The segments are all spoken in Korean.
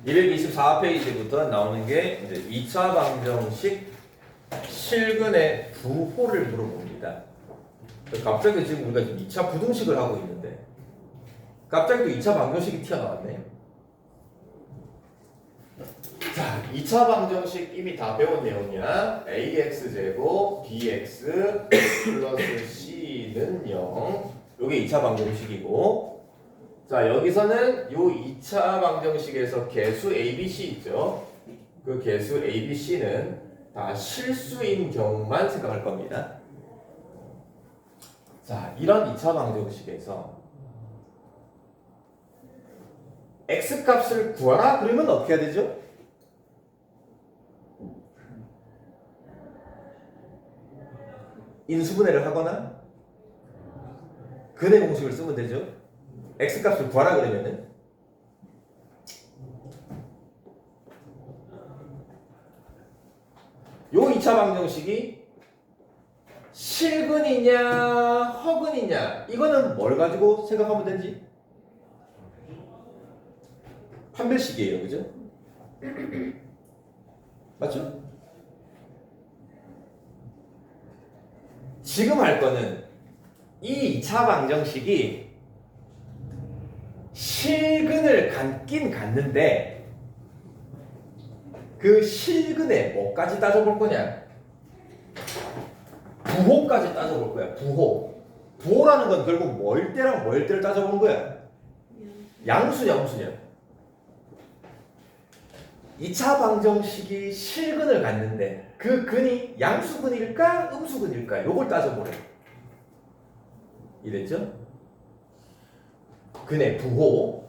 224페이지부터 나오는 게 이제 2차 방정식 실근의 부호를 물어봅니다. 갑자기 지금 우리가 지금 2차 부등식을 하고 있는데 갑자기 또 2차 방정식이 튀어나왔네요. 자, 2차 방정식 이미 다 배운 내용이야. ax제곱 bx 플러스 c는 0. 요게 2차 방정식이고, 자, 여기서는 요 2차 방정식에서 개수 ABC 있죠. 그 개수 ABC는 다 실수인 경우만 생각할 겁니다. 자, 이런 2차 방정식에서 x값을 구하라 그러면 어떻게 해야 되죠? 인수분해를 하거나 근해 공식을 쓰면 되죠. x값을 구하라 그러면은 요 2차 방정식이 실근이냐 허근이냐 이거는 뭘 가지고 생각하면 되지? 판별식이에요. 그죠? 맞죠? 지금 할 거는 이 2차 방정식이 실근을 갖긴 갖는데 그 실근에 뭐까지 따져볼 거냐? 부호까지 따져볼 거야. 부호. 부호라는 건 결국 뭘 때랑 뭘 때를 따져보는 거야. 양수냐 음수냐. 2차 방정식이 실근을 갖는데 그 근이 양수근일까 음수근일까 요걸 따져보래. 이랬죠? 근의 부호.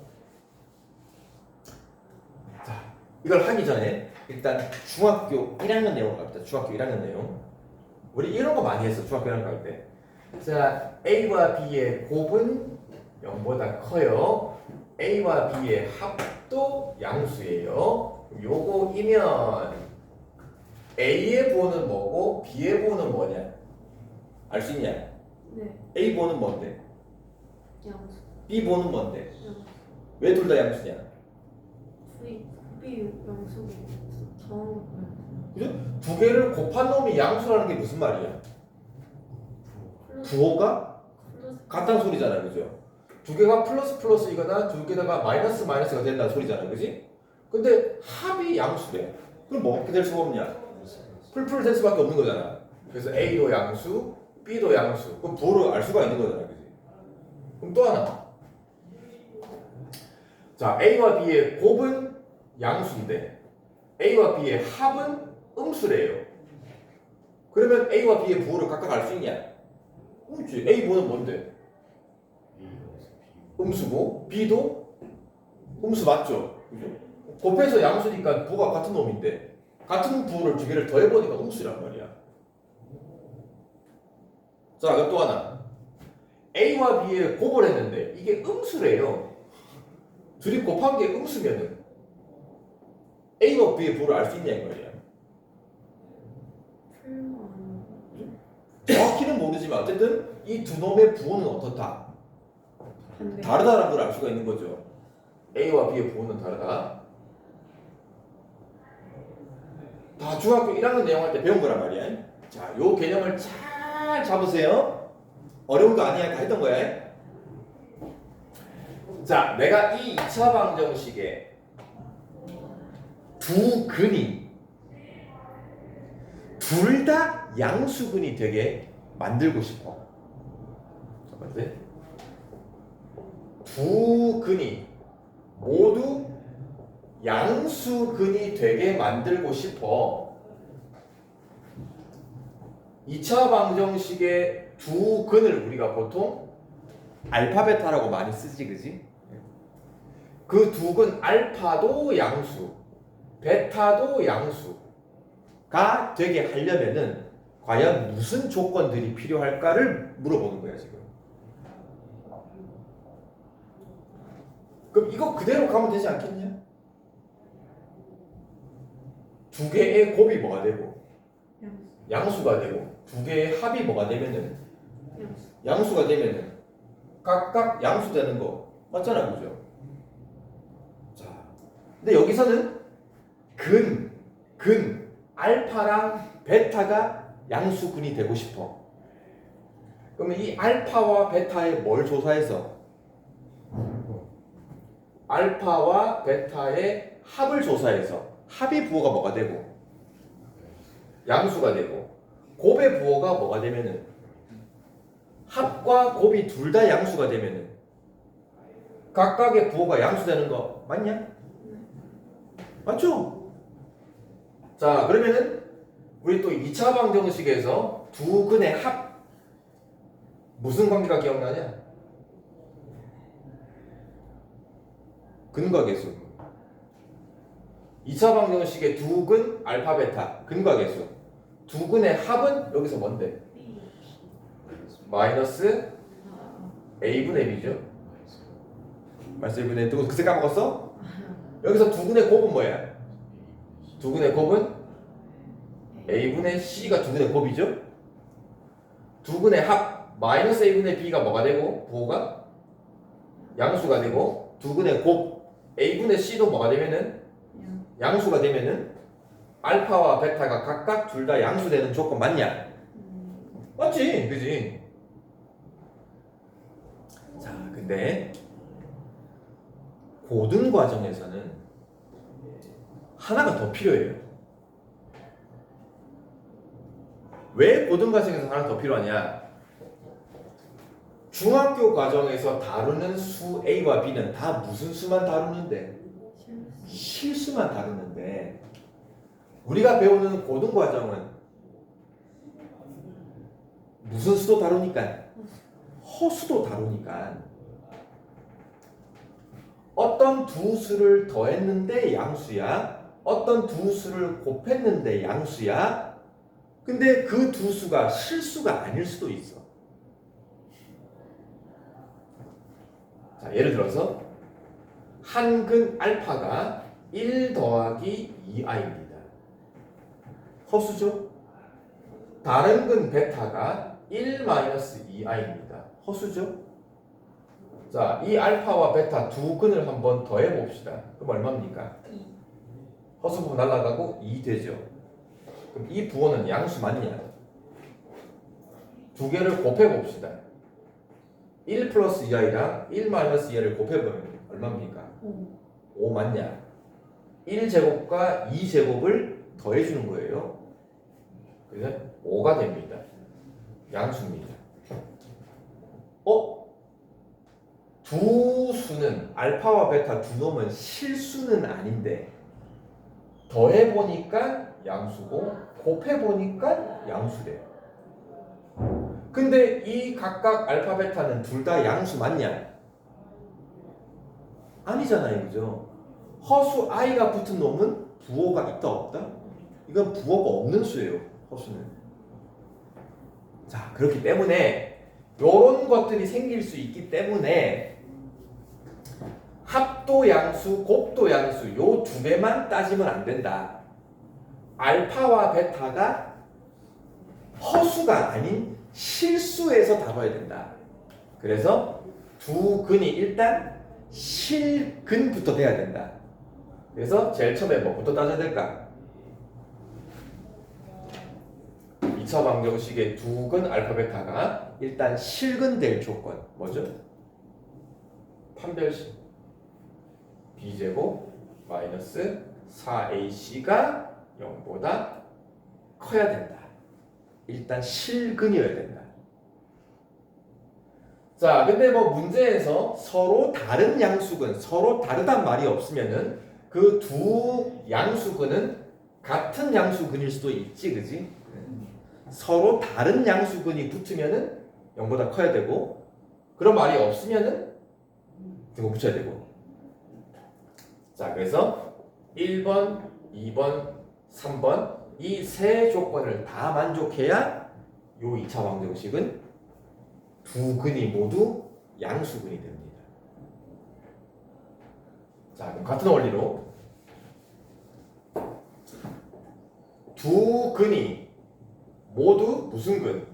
자, 이걸 하기 전에 일단 중학교 1학년 내용을 갑니다. 중학교 1학년 내용. 우리 이런 거 많이 했어. 중학교 1학년 갈 때. 자, A와 B의 곱은 0보다 커요. A와 B의 합도 양수예요. 요거이면 A의 부호는 뭐고 B의 부호는 뭐냐? 알 수 있냐? 네. A 부호는 뭔데? 양수. B 부호는 뭔데? 양수. 왜 둘 다 양수냐? B 양수 더한 거예요. 그죠? 두 개를 곱한 놈이 양수라는 게 무슨 말이야? 부호가 같다는 소리잖아, 그죠? 두 개가 플러스 플러스이거나 두 개다가 마이너스 마이너스가 된다는 소리잖아, 그지? 근데 합이 양수래. 그럼 뭐 어떻게 될 수가 없냐? 풀풀 될 수밖에 없는 거잖아. 그래서 A도 양수, B도 양수. 그럼 부호를 알 수가 있는 거잖아, 그지? 그럼 또 하나. 자, A와 B의 곱은 양수인데 A와 B의 합은 음수래요. 그러면 A와 B의 부호를 각각 알 수 있냐? 그렇지. A 부호는 뭔데? 음수고 B도 음수 맞죠? 그죠? 곱해서 양수니까 부호가 같은 놈인데 같은 부호를 두 개를 더해보니까 음수란 말이야. 자, 그럼 또 하나. A와 B의 곱을 했는데 이게 음수래요. 둘이 곱한 게 음수면은 A와 B의 부호를 알 수 있냐 이 말이야. 정확히는 모르지만 어쨌든 이 두 놈의 부호는 어떻다? 다르다라는 걸 알 수가 있는 거죠. A와 B의 부호는 다르다. 다 중학교 1학년 내용할 때 배운 거란 말이야. 자, 요 개념을 잘 잡으세요. 어려운 거 아니야. 다 했던 거야. 자, 내가 이 2차 방정식에 두 근이 둘 다 양수근이 되게 만들고 싶어. 첫 번째, 두 근이 모두 양수근이 되게 만들고 싶어. 2차 방정식의 두 근을 우리가 보통 알파 베타라고 많이 쓰지, 그지? 그 두 근 알파도 양수, 베타도 양수가 되게 하려면은 과연 무슨 조건들이 필요할까를 물어보는 거야, 지금. 그럼 이거 그대로 가면 되지 않겠냐? 두 개의 곱이 뭐가 되고 양수가 되고 두 개의 합이 뭐가 되면은 양수가 되면은 각각 양수 되는 거 맞잖아, 그죠? 자, 근데 여기서는 근, 알파랑 베타가 양수근이 되고 싶어. 그러면 이 알파와 베타의 뭘 조사해서? 알파와 베타의 합을 조사해서 합의 부호가 뭐가 되고 양수가 되고 곱의 부호가 뭐가 되면은 합과 곱이 둘 다 양수가 되면은 각각의 부호가 양수되는 거 맞냐? 맞죠? 자, 그러면은 우리 또 2차 방정식에서 두 근의 합 무슨 관계가 기억나냐? 근과 계수. 2차 방정식의 두 근 알파 베타 근과 계수. 두 근의 합은 여기서 뭔데? 마이너스 a분의 b죠. 마이너스 a분의 b. 그새 까먹었어? 여기서 두 근의 곱은 뭐야? 두 근의 곱은 a분의 c가 두 근의 곱이죠. 두 근의 합 마이너스 a분의 b가 뭐가 되고 부호가 양수가 되고 두 근의 곱 a분의 c도 뭐가 되면은 양수가 되면은 알파와 베타가 각각 둘 다 양수되는 조건 맞냐? 맞지, 그지? 자, 근데 고등 과정에서는 하나가 더 필요해요. 왜 고등 과정에서 하나 더 필요하냐? 중학교 과정에서 다루는 수 A와 B는 다 무슨 수만 다루는데? 실수만 다루는데 우리가 배우는 고등 과정은 무슨 수도 다루니까? 허수도 다루니까 어떤 두 수를 더했는데 양수야, 어떤 두 수를 곱했는데 양수야. 근데 그 두 수가 실수가 아닐 수도 있어. 자, 예를 들어서 한 근 알파가 1 더하기 2i입니다. 허수죠? 다른 근 베타가 1 마이너스 2i입니다. 허수죠? 자, 이 알파와 베타 두 근을 한번 더해 봅시다. 그럼 얼마입니까? 허수 부분 날아가고 2 되죠. 그럼 이 부호는 양수 맞냐? 두 개를 곱해 봅시다. 1 플러스 2i랑 1 마이너스 2i를 곱해보면 얼마입니까? 5 맞냐? 1제곱과 2제곱을 더해주는 거예요. 그래서 5가 됩니다. 양수입니다. 두 수는 알파와 베타 두 놈은 실수는 아닌데 더해보니까 양수고 곱해보니까 양수래요. 근데 이 각각 알파 베타는 둘 다 양수 맞냐? 아니잖아요, 그죠? 허수 i가 붙은 놈은 부호가 있다 없다? 이건 부호가 없는 수예요, 허수는. 자, 그렇기 때문에 이런 것들이 생길 수 있기 때문에 합도 양수, 곱도 양수 요 두 개만 따지면 안 된다. 알파와 베타가 허수가 아닌 실수에서 다뤄야 된다. 그래서 두 근이 일단 실근부터 돼야 된다. 그래서 제일 처음에 뭐부터 따져야 될까? 2차 방정식의 두 근 알파 베타가 일단 실근될 조건 뭐죠? 판별식 b제곱 마이너스 4ac가 0보다 커야 된다. 일단 실근이어야 된다. 자, 근데 뭐 문제에서 서로 다른 양수근, 서로 다르단 말이 없으면은 그 두 양수근은 같은 양수근일 수도 있지, 그지? 서로 다른 양수근이 붙으면은 0보다 커야 되고, 그런 말이 없으면은 이거 붙여야 되고. 자, 그래서 1번, 2번, 3번 이 세 조건을 다 만족해야 요 2차 방정식은 두 근이 모두 양수근이 됩니다. 자, 그럼 같은 원리로 두 근이 모두 무슨 근?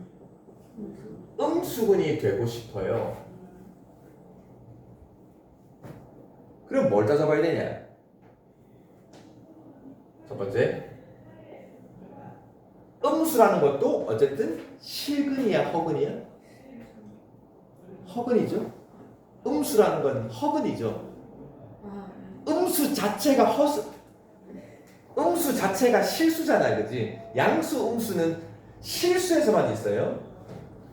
음수근이 되고 싶어요. 그럼 뭘 따져봐야 되냐? 번째, 음수라는 것도 어쨌든 실근이야, 허근이야? 허근이죠. 음수라는 건 허근이죠. 아, 음수 자체가 음수 자체가 실수잖아, 그지? 양수, 음수는 실수에서만 있어요.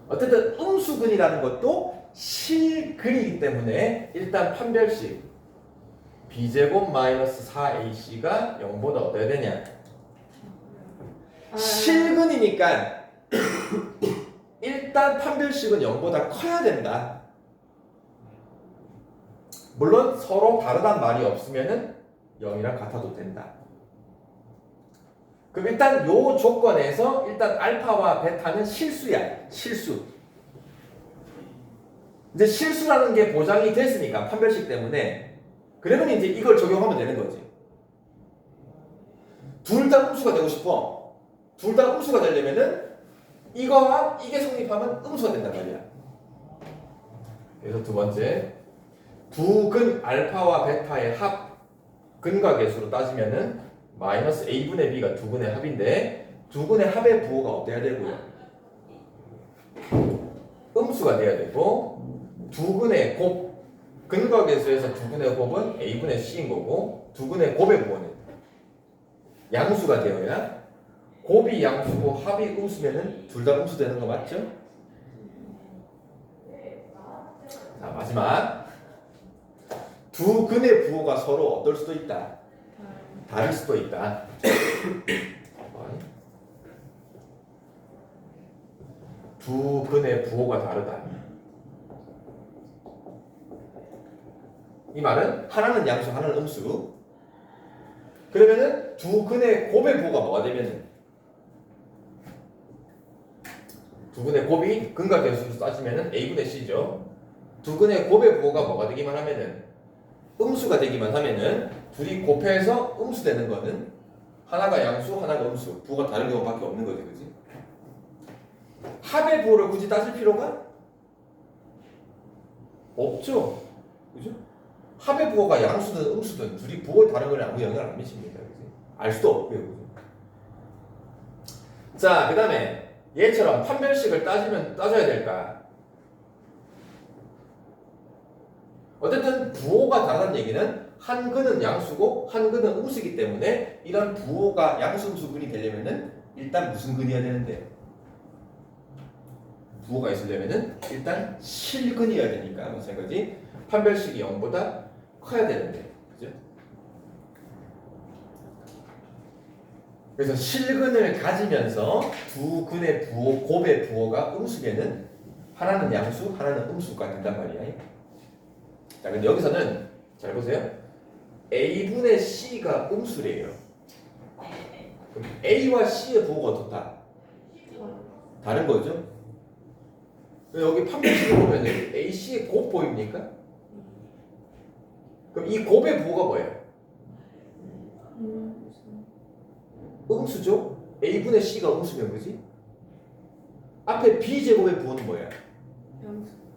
어쨌든 음수근이라는 것도 실근이기 때문에 일단 판별식 b제곱 마이너스 4ac가 0보다 어때야 되냐? 실근이니까 일단 판별식은 0보다 커야 된다. 물론 서로 다르단 말이 없으면은 0이랑 같아도 된다. 그럼 일단 요 조건에서 일단 알파와 베타는 실수야. 실수. 이제 실수라는 게 보장이 됐으니까 판별식 때문에 그러면 이제 이걸 적용하면 되는 거지. 둘 다 음수가 되고 싶어. 둘 다 음수가 되려면은 이거와 이게 성립하면 음수가 된단 말이야. 그래서 두 번째, 두 근 알파와 베타의 합 근과 계수로 따지면은 마이너스 a분의 b가 두 근의 합인데 두 근의 합의 부호가 어때야 되고요? 음수가 돼야 되고 두 근의 곱 근과 계수에서 두 근의 곱은 a분의 c인 거고 두 근의 곱의 부호는 양수가 되어야 곱이 양수고 합이 음수면은 둘 다 음수 되는 거 맞죠? 자, 마지막 두 근의 부호가 서로 어떨 수도 있다. 다를 수도 있다. 두 근의 부호가 다르다. 이 말은 하나는 양수, 하나는 음수. 그러면은 두 근의 곱의 부호가 뭐가 되면은 두 근의 곱이 근과 계수로 따지면은 a분의 c죠. 두 근의 곱의 부호가 뭐가 되기만 하면은 음수가 되기만 하면은 둘이 곱해서 음수 되는 거는 하나가 양수, 하나가 음수. 부호가 다른 경우밖에 없는 거지, 그지? 합의 부호를 굳이 따질 필요가 없죠, 그죠? 합의 부호가 양수든 음수든 둘이 부호에 다른 거는 아무 영향을 안 미칩니다, 그지? 알 수도 없고요, 그죠? 자, 그 다음에 얘처럼 판별식을 따져야 될까? 어쨌든 부호가 다르다는 얘기는 한 근은 양수고 한 근은 음수이기 때문에 이런 부호가 양수, 음수 근이 되려면은 일단 무슨 근이어야 되는데? 부호가 있으려면은 일단 실근이어야 되니까 마찬가지 판별식이 0보다 커야 되는데, 그죠? 그래서 실근을 가지면서 두 근의 부호, 곱의 부호가 음수면은 하나는 양수, 하나는 음수가 된단 말이야. 자, 근데 여기서는 잘 보세요. a분의 c가 음수래요. 그럼 a와 c의 부호가 어떻다? 다른 거죠? 여기 판별식을 보면 ac의 곱 보입니까? 그럼 이 곱의 부호가 뭐예요? 음수죠? a분의 c가 음수면 그지? 앞에 b제곱의 부호는 뭐야?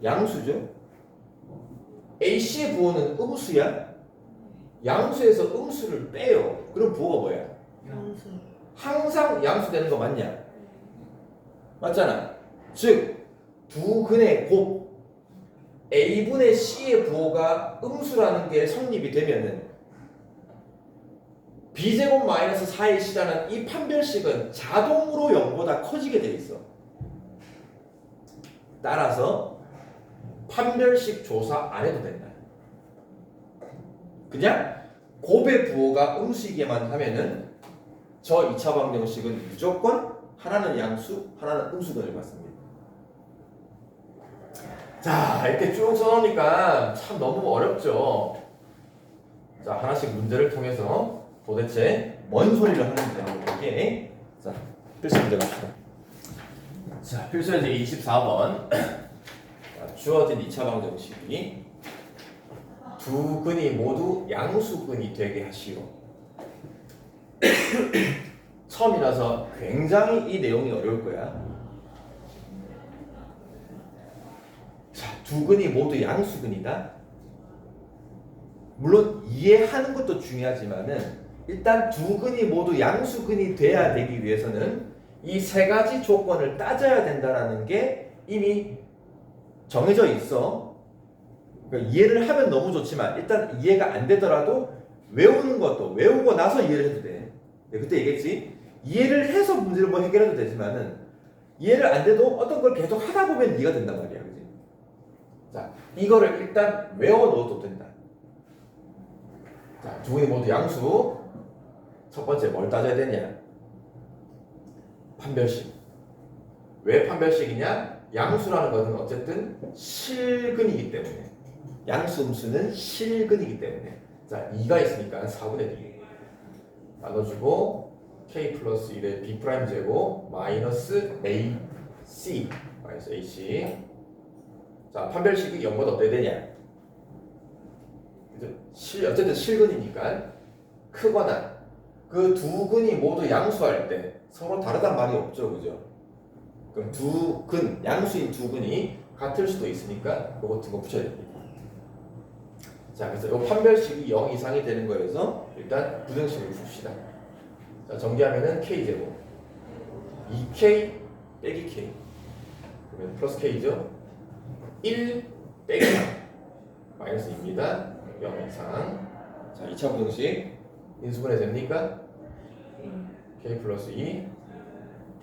양수죠? ac의 부호는 음수야? 양수에서 음수를 빼요. 그럼 부호가 뭐야? 양수. 항상 양수 되는 거 맞냐? 맞잖아. 즉, 두 근의 곱 a분의 c의 부호가 음수라는 게 성립이 되면은 b제곱 마이너스 4의 c라는 이 판별식은 자동으로 0보다 커지게 돼 있어. 따라서 판별식 조사 안 해도 된다. 그냥 곱의 부호가 음수이게만 하면은 저 2차 방정식은 무조건 하나는 양수, 하나는 음수근을 받습니다. 자, 이렇게 쭉 써놓으니까 참 너무 어렵죠. 자, 하나씩 문제를 통해서 도대체 뭔 소리를 하는지 한번 볼게. 자, 필수 문제 갑시다. 자, 필수 문제 24번. 자, 주어진 2차 방정식이 두 근이 모두 양수근이 되게 하시오. 처음이라서 굉장히 이 내용이 어려울 거야. 자, 두 근이 모두 양수근이다. 물론 이해하는 것도 중요하지만은 일단 두 근이 모두 양수근이 돼야 되기 위해서는 이 세 가지 조건을 따져야 된다는 게 이미 정해져 있어. 그러니까 이해를 하면 너무 좋지만 일단 이해가 안 되더라도 외우는 것도 외우고 나서 이해를 해도 돼. 그때 얘기했지. 이해를 해서 문제를 뭐 해결해도 되지만은 이해를 안 돼도 어떤 걸 계속 하다 보면 이해가 된단 말이야. 그지? 자, 이거를 일단 외워 넣어도 된다. 자, 두 분이 모두 양수. 첫 번째 뭘 따져야 되냐? 판별식. 왜 판별식이냐? 양수라는 것은 어쨌든 실근이기 때문에. 양수 음수는 실근이기 때문에. 자, 2가 있으니까 4분의 2 나눠주고 k 플러스 1의 b 프라임 제곱 마이너스 ac 마이너스 ac. 자, 판별식이 0보다 어때야 되냐? 어쨌든 실근이니까 크거나 그 두 근이 모두 양수할 때 서로 다르단 말이 없죠, 그죠? 그럼 두 근, 양수인 두 근이 같을 수도 있으니까 이거 같은 거 붙여야 됩니다. 자, 그래서 이 판별식이 0 이상이 되는 거여서 일단 부등식을 풉시다. 자, 정리하면은 k제곱 2k 빼기 k 그러면 플러스 k죠. 1 빼기 3 마이너스 2입니다. 0 이상. 자, 2차 부등식 인수분해 됩니까? k 플러스 2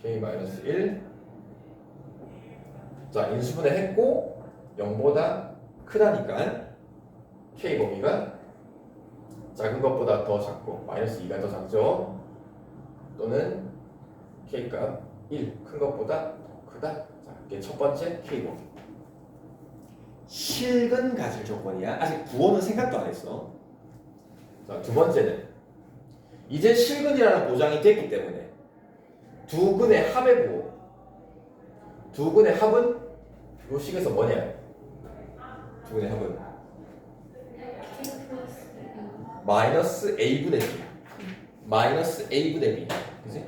k 마이너스 1. 자, 인수분해 했고 0보다 크다니까 k 범위가 작은 것보다 더 작고 마이너스 2가 더 작죠. 또는 k 값 1 큰 것보다 더 크다. 자, 이게 첫 번째 k 범위. 실근 가질 조건이야. 아직 부호는 생각도 안 했어. 자, 두 번째는 이제 실근이라는 보장이 됐기 때문에 두 근의 합의 부호. 두 근의 합은 요 식에서 뭐냐? 두 근의 합은 마이너스 a분의 b 마이너스 a분의 b. 그치?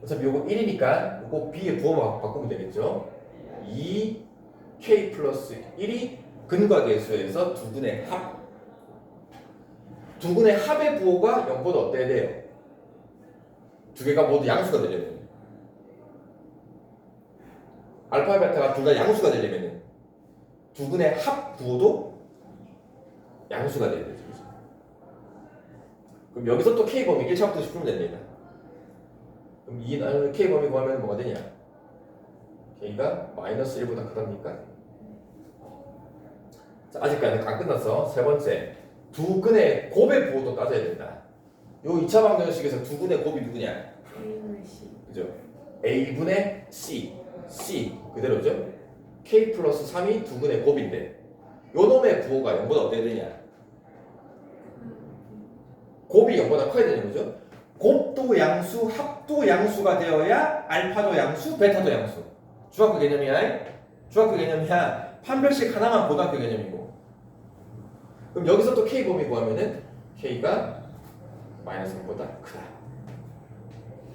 어차피 요거 1이니까 요거 b의 부호만 바꾸면 되겠죠. 2k 플러스 1이 근과 계수에서 두 근의 합. 두 근의 합의 부호가 0보다 어때야 돼요? 두 개가 모두 양수가 되려면 알파 베타가 둘 다 양수가 되려면 두 근의 합 부호도 양수가 돼야 되죠. 그럼 여기서 또 k 범위 1차부터 풀면 됩니다. 그럼 이 k 범위 구하면 뭐가 되냐? k가 마이너스 1보다 크답니까? 자, 아직까지 안 끝났어. 세 번째, 두 근의 곱의 부호도 따져야 된다. 요 2차 방정식에서 두 근의 곱이 누구냐? A분의 C. 그죠? a분의 c 그대로죠? k 플러스 3이 두 근의 곱인데 요 놈의 부호가 0보다 어때야 되냐? 곱이 0보다 커야 되는 거죠? 곱도 양수, 합도 양수가 되어야 알파도 양수, 베타도 양수. 중학교 개념이야. 중학교 개념이야. 판별식 하나만 고등학교 개념이고. 그럼 여기서 또 k 범위 구하면은 k가 마이너스 1보다 크다.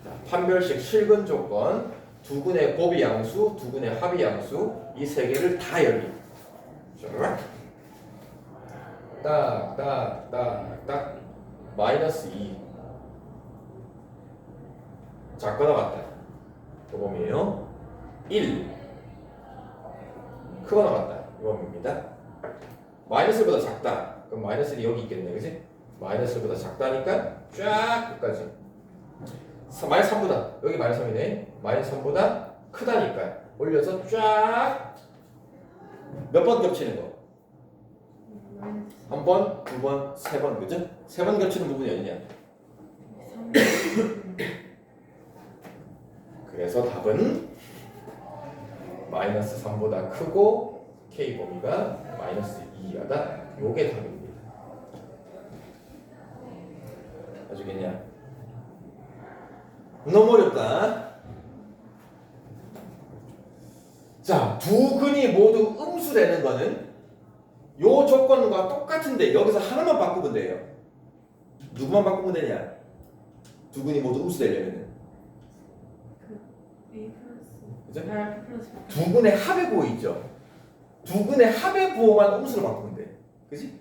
자, 판별식 실근 조건, 두 근의 곱이 양수, 두 근의 합이 양수, 이 세 개를 다 열리. 딱 마이너스 2 작거나 같다. 그 범위예요. 1 크거나 같다. 이 범위입니다. 마이너스 1보다 작다. 그럼 마이너스 1이 여기 있겠네, 그지? 마이너스 1보다 작다니까 쫙 끝까지. 마이너스 3보다 여기 마이너스 3이네. 마이너스 3보다 크다니까 올려서 쫙 몇 번 겹치는 거? 한 번, 두 번, 세 번, 그죠? 세 번 겹치는 부분이 어디냐? 그래서 답은 마이너스 3보다 크고 k 범위가 마이너스 2 이하다. 요게 답입니다. 아시겠냐? 너무 어렵다. 자, 두 근이 모두 음수되는 거는 요 조건과 똑같은데 여기서 하나만 바꾸면 돼요. 누구만 바꾸면 되냐? 두 근이 모두 음수되려면 A 플러스. 그죠? R 플러스. 두 근의 합의 부호 있죠? 두 근의 합의 부호만 음수로 바꾸면 돼. 그지?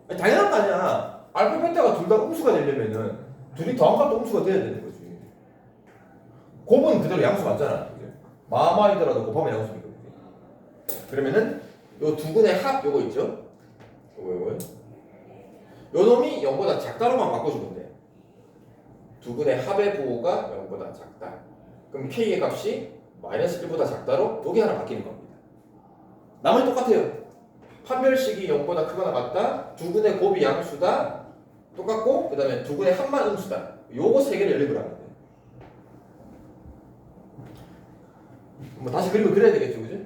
당연한 거 아니야. 알파 베타가 둘 다 음수가 되려면은 둘이 더한 값도 음수가 돼야 되는 거지. 곱은 그대로 양수 맞잖아. 그죠? 마마이더라도 곱하면 양수니까. 그러면은 요 두 근의 합 요거 있죠? 요거. 요 놈이 0보다 작다로만 바꿔주면 돼. 두 근의 합의 부호가 0보다 작다. 그럼 k의 값이 마이너스 1보다 작다로 여기 하나 바뀌는 겁니다. 나머지 똑같아요. 판별식이 0보다 크거나 같다. 두 근의 곱이 양수다. 똑같고 그 다음에 두 근의 합만 음수다. 요거 세 개를 연립을 하면 돼. 뭐 다시 그림을 그려야 되겠죠, 그죠?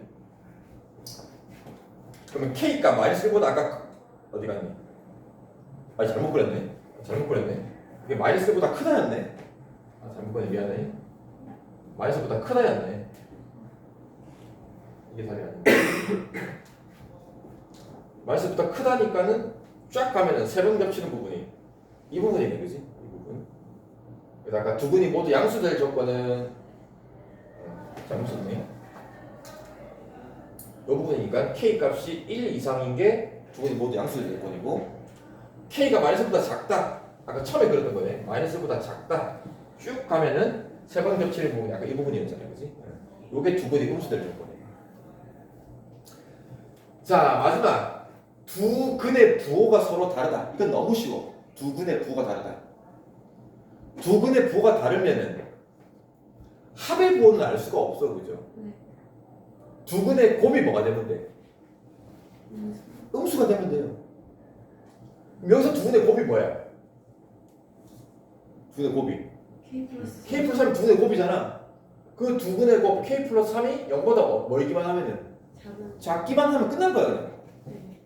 그러면 k가 마이너스 1보다 아까 어디 갔니? 아 잘못 그렸네. 이게 마이너스 1보다 크다였네. 아 잘못 그렸네. 미안해. 마이너스보다 크다였네. 이게 답이 아니야. 마이너스보다 크다니까는 쫙 가면은 세 번 겹치는 부분이 이 부분이네, 그지? 이 부분. 그래서 아까 두 근이 모두 양수될 조건은 잘못 썼네. 이 부분이니까 k 값이 1 이상인 게 두 근이 모두 양수될 조건이고 k가 마이너스보다 작다. 아까 처음에 그랬던 거네. 마이너스보다 작다. 쭉 가면은 세 번 겹치는 부분이 아까 이 부분이었잖아요, 그지? 요게 두 근이 음수될 조건이에요. 자 마지막 두 근의 부호가 서로 다르다. 이건 너무 쉬워. 두 근의 부호가 다르다. 두 근의 부호가 다르면은 합의 부호는 알 수가 없어, 그죠? 네. 두 근의 곱이 뭐가 되면 돼? 음수가 되면 돼요. 그럼 여기서 두 근의 곱이 뭐야? 두 근의 곱이 K 플러스 k 플러스 3이 두 근의 곱이잖아. 그 두 근의 곱 k 플러스 3이 0보다 멀기만 하면은 작은. 작기만 하면 끝난 거야, 그냥. 네.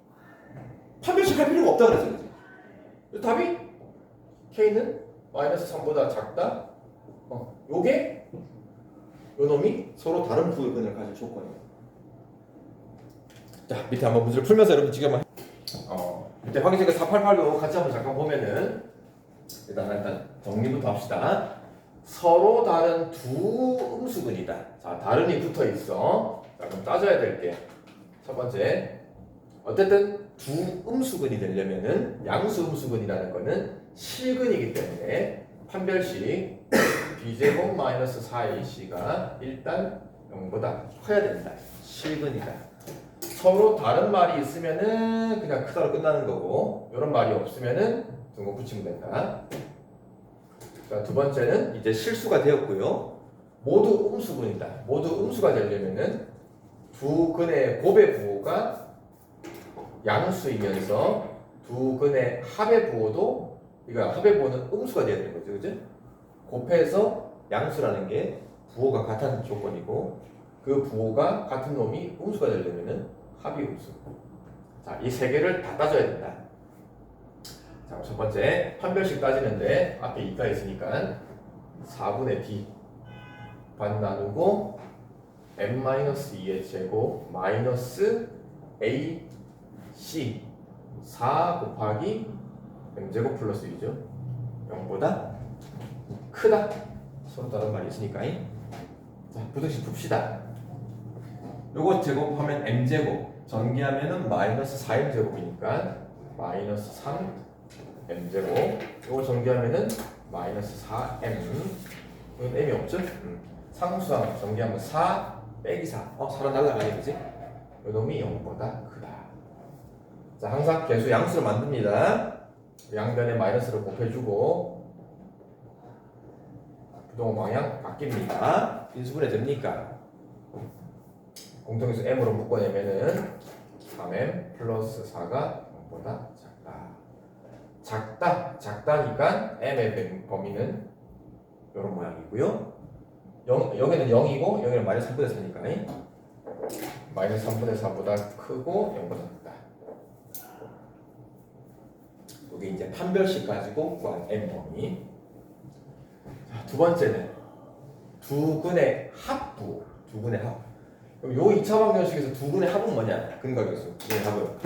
판별식 할 필요가 없다 그랬어, 그지? 답이 k는 마이너스 3보다 작다. 요게 요 놈이 서로 다른 부의 근을 가질 조건이에요. 자 밑에 한번 문제를 풀면서 여러분 지금 한번 밑에 확인식을 488로 같이 한번 잠깐 보면은 일단 정리부터 합시다. 서로 다른 두 음수근이다. 자 다른이 붙어 있어. 자 그럼 따져야 될 게 첫 번째 어쨌든 두 음수근이 되려면은 양수 음수근이라는 거는 실근이기 때문에 판별식 b제곱 마이너스 4ac가 일단 0보다 커야 된다. 실근이다. 서로 다른 말이 있으면은 그냥 크다로 끝나는 거고 이런 말이 없으면은 등호 붙이면 된다. 자, 두 번째는 이제 실수가 되었고요. 모두 음수근이다. 모두 음수가 되려면은 두 근의 곱의 부호가 양수이면서 두 근의 합의 부호도 이거 합의 부호는 음수가 되어야 되는 거죠, 그죠? 곱해서 양수라는 게 부호가 같은 조건이고 그 부호가 같은 놈이 음수가 되려면은 합이 음수. 자, 이 세 개를 다 따져야 된다. 자, 첫 번째 판별식 따지는데 앞에 2가 있으니까 4분의 d 반 나누고 m-2의 제곱 마이너스 ac 4 곱하기 m제곱 플러스 1이죠. 0보다 크다. 서로 다른 말이 있으니까. 자, 부등식 풉시다. 요거 제곱하면 m제곱 전기하면은 마이너스 4m제곱이니까 마이너스 3m제곱 요거 전기하면은 마이너스 4m 이건 m이 없죠? 상수항 전기하면 4 빼기 4 4로 날라가네, 그지? 요 놈이 0보다 크다. 자, 항상 계수 양수를 만듭니다. 양변에 마이너스를 곱해주고 부동호 방향 바뀝니다. 인수분해 됩니까? 공통인수 m으로 묶어내면은 3m 플러스 4가 0보다 작다. 작다니까 m의 범위는 이런 모양이고요. 여기는 0이고 여기는 마이너스 3분의 4니까 마이너스 3분의 4보다 크고 0보다 작다. 이게 이제 판별식 가지고 구한 m 범위. 자, 두 번째는 두 근의 합부. 두 근의 합. 그럼 요 2차 방정식에서 두 근의 합은 뭐냐? 근각이었어. 두 근의 합은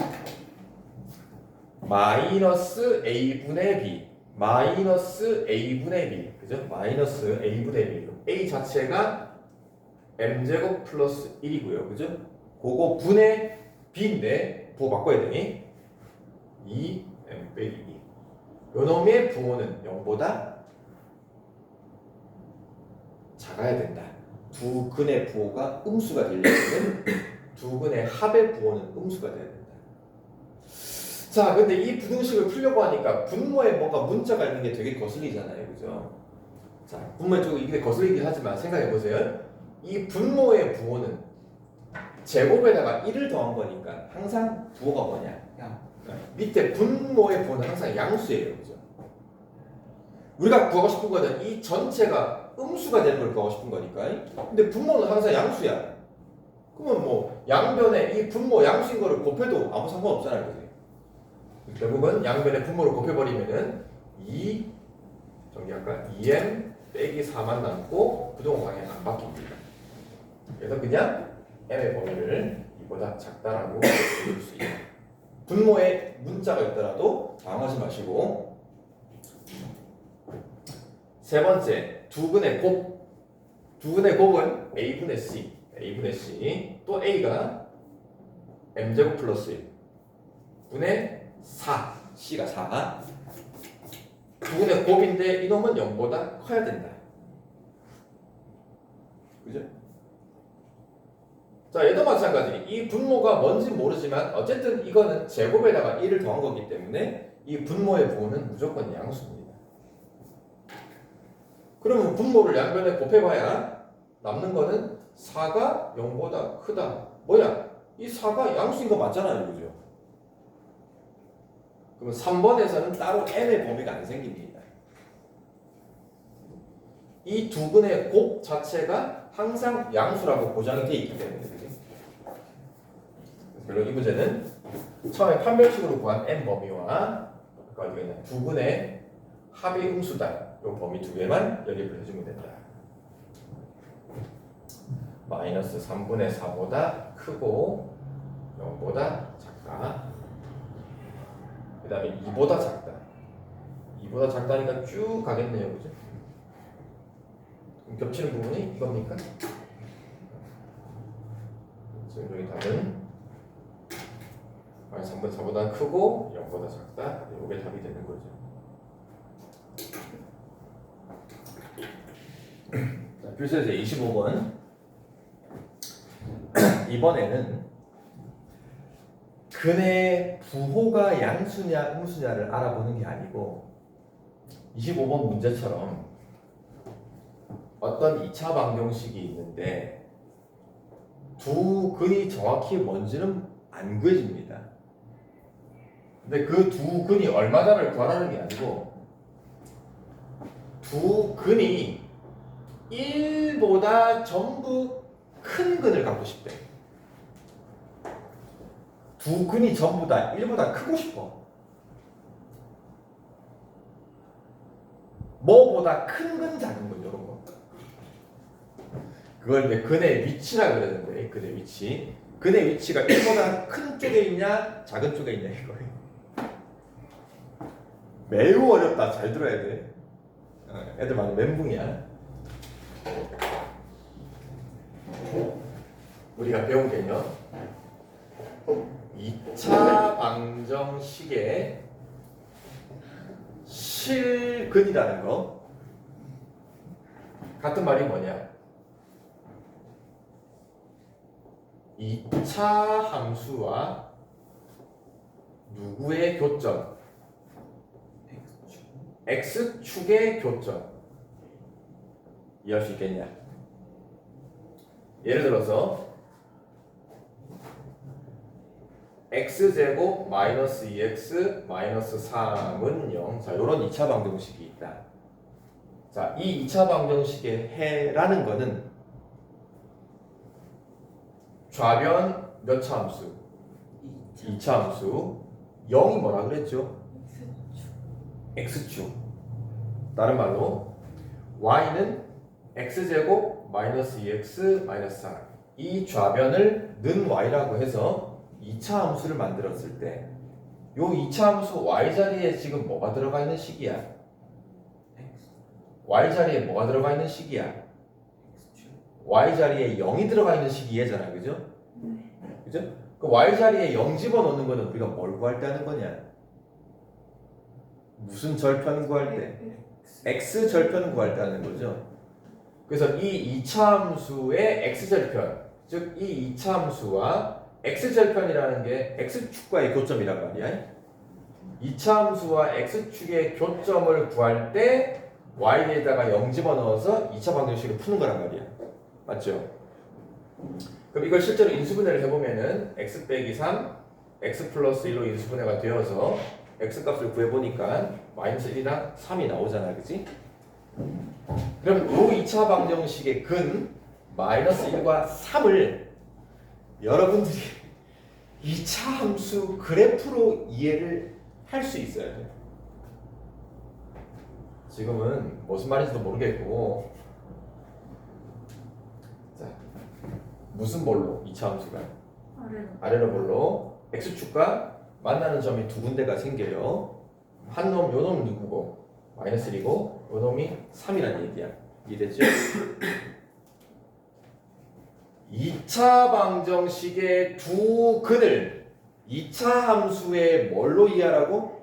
마이너스 a분의 b. 마이너스 a분의 b. 그죠? 마이너스 a분의 b. a 자체가 m제곱 플러스 1이고요. 그죠? 그거 분의 b인데 부호 바꿔야 되니 2m 빼기 2. 요 놈의 부호는 0보다 작아야 된다. 두 근의 부호가 음수가 되려면 두 근의 합의 부호는 음수가 돼야 된다. 자, 근데 이 부등식을 풀려고 하니까 분모에 뭔가 문자가 있는 게 되게 거슬리잖아요, 그죠? 자, 분모에 좀 이게 거슬리긴 하지만 생각해 보세요. 이 분모의 부호는 제곱에다가 1을 더한 거니까 항상 부호가 뭐냐? 밑에 분모의 부호는 항상 양수예요, 그죠? 우리가 구하고 싶은 거는 이 전체가 음수가 되는 걸 구하고 싶은 거니까. 근데 분모는 항상 양수야. 그러면 뭐 양변에 이 분모 양수인 거를 곱해도 아무 상관없잖아요, 그지? 결국은 양변에 분모를 곱해버리면은 2 정리할까? 2m 빼기 4만 남고 부동 방향 안 바뀝니다. 그래서 그냥 m의 범위를 이보다 작다라고 부를 수 있다. 분모에 문자가 있더라도 당황하지 마시고. 세 번째, 두 근의 곱. 두 근의 곱은 a분의 c, 또 a가 m제곱 플러스 1 분의 4, c가 4. 두 근의 곱인데 이놈은 0보다 커야 된다. 그죠? 자, 얘도 마찬가지. 이 분모가 뭔지 모르지만 어쨌든 이거는 제곱에다가 1을 더한 거기 때문에 이 분모의 부호는 무조건 양수입니다. 그러면 분모를 양변에 곱해봐야 남는 거는 4가 0보다 크다. 뭐야? 이 4가 양수인 거 맞잖아요, 그죠? 그러면 3번에서는 따로 n의 범위가 안 생깁니다. 이 두 근의 곱 자체가 항상 양수라고 보장이 되어 있기 때문에. 물론 이 문제는 처음에 판별식으로 구한 n 범위와 두 근의 합이 음수다. 이 범위 두 개만 연립을 해주면 된다. 마이너스 3분의 4보다 크고 0보다 작다. 그 다음에 2보다 작다. 2보다 작다니까 쭉 가겠네요, 그죠? 그럼 겹치는 부분이 이겁니까? 지금 여기 답은 3분의 4보다 크고 0보다 작다. 이게 답이 되는 거죠. 자, 필수에서 25번. 이번에는 근의 부호가 양수냐 음수냐를 알아보는 게 아니고 25번 문제처럼 어떤 2차 방정식이 있는데 두 근이 정확히 뭔지는 안 구해집니다. 근데 그 두 근이 얼마다를 구하라는 게 아니고 두 근이 1보다 전부 큰 근을 갖고 싶대. 두 근이 전부 다 1보다 크고 싶어. 뭐보다 큰 근, 작은 근, 이런 거. 그걸 이제 근의 위치라 그러는데, 근의 위치. 근의 위치가 1보다 큰 쪽에 있냐, 작은 쪽에 있냐, 이거예요. 매우 어렵다. 잘 들어야 돼. 애들 많이 멘붕이야. 우리가 배운 개념 2차 방정식의 실근이라는 거. 같은 말이 뭐냐? 2차 함수와 누구의 교점? x축의 교점. 이해할 수 있겠냐? 예를 들어서 x제곱 마이너스 2x 마이너스 3은 0. 자, 이런 2차 방정식이 있다. 자, 이 2차 방정식의 해라는 거는 좌변 몇 차 함수? 2차 함수. 0이 뭐라 그랬죠? x축. 다른 말로 y는 x제곱 마이너스 2x 마이너스 4. 이 좌변을 는 y라고 해서 2차 함수를 만들었을 때 요 2차 함수 y 자리에 지금 뭐가 들어가 있는 식이야? y 자리에 뭐가 들어가 있는 식이야? y 자리에 0이 들어가 있는 식이 얘잖아, 그죠? 그죠? 그 y 자리에 0 집어넣는 거는 우리가 뭘 구할 때 하는 거냐? 무슨 절편 구할 때? x 절편 구할 때 하는 거죠. 그래서 이 2차 함수의 x절편, 즉 이 2차 함수와 x절편이라는 게 x축과의 교점이란 말이야. 2차 함수와 x축의 교점을 구할 때 y에다가 0 집어넣어서 2차 방정식을 푸는 거란 말이야. 맞죠? 그럼 이걸 실제로 인수분해를 해보면은 x 빼기 3, x 플러스 1로 인수분해가 되어서 x 값을 구해보니까 마이너스 1이랑 3이 나오잖아, 그치? 그럼 요 2차 방정식의 근 마이너스 1과 3을 여러분들이 2차 함수 그래프로 이해를 할 수 있어야 돼. 지금은 무슨 말인지도 모르겠고, 자, 무슨 볼로 2차 함수가 아래로. 아래로 볼로 x축과 만나는 점이 두 군데가 생겨요. 한 놈, 요 놈 누구고 마이너스 1이고 요 놈이 3이라는 얘기야. 이해됐죠? 2차 방정식의 두 근을 2차 함수의 뭘로 이해하라고?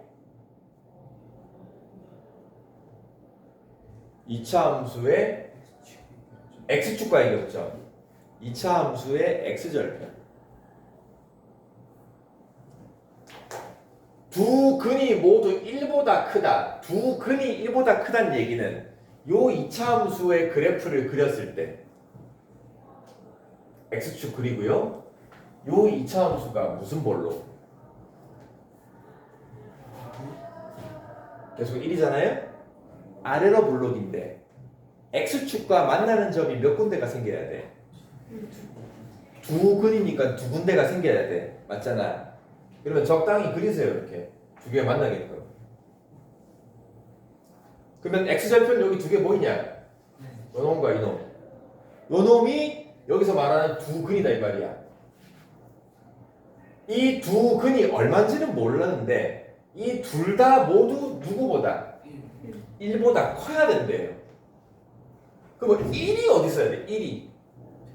2차 함수의 x축과의 교점, 2차 함수의 x절편. 두 근이 모두 1보다 크다. 두 근이 1보다 크다는 얘기는 요 2차 함수의 그래프를 그렸을 때 x축 그리고요. 요 2차 함수가 무슨 볼로? 계속 1이잖아요? 아래로 볼록인데 x축과 만나는 점이 몇 군데가 생겨야 돼? 두 근이니까 두 군데가 생겨야 돼. 맞잖아. 그러면 적당히 그리세요. 이렇게 두 개 만나게끔. 그러면 x절편 여기 두 개 보이냐? 요 놈과 이 놈. 요 놈이 여기서 말하는 두 근이다 이 말이야. 이 두 근이 얼마인지는 몰랐는데 이 둘 다 모두 누구보다? 1보다 커야 된대요. 그럼 1이 어디 있어야 돼? 1이.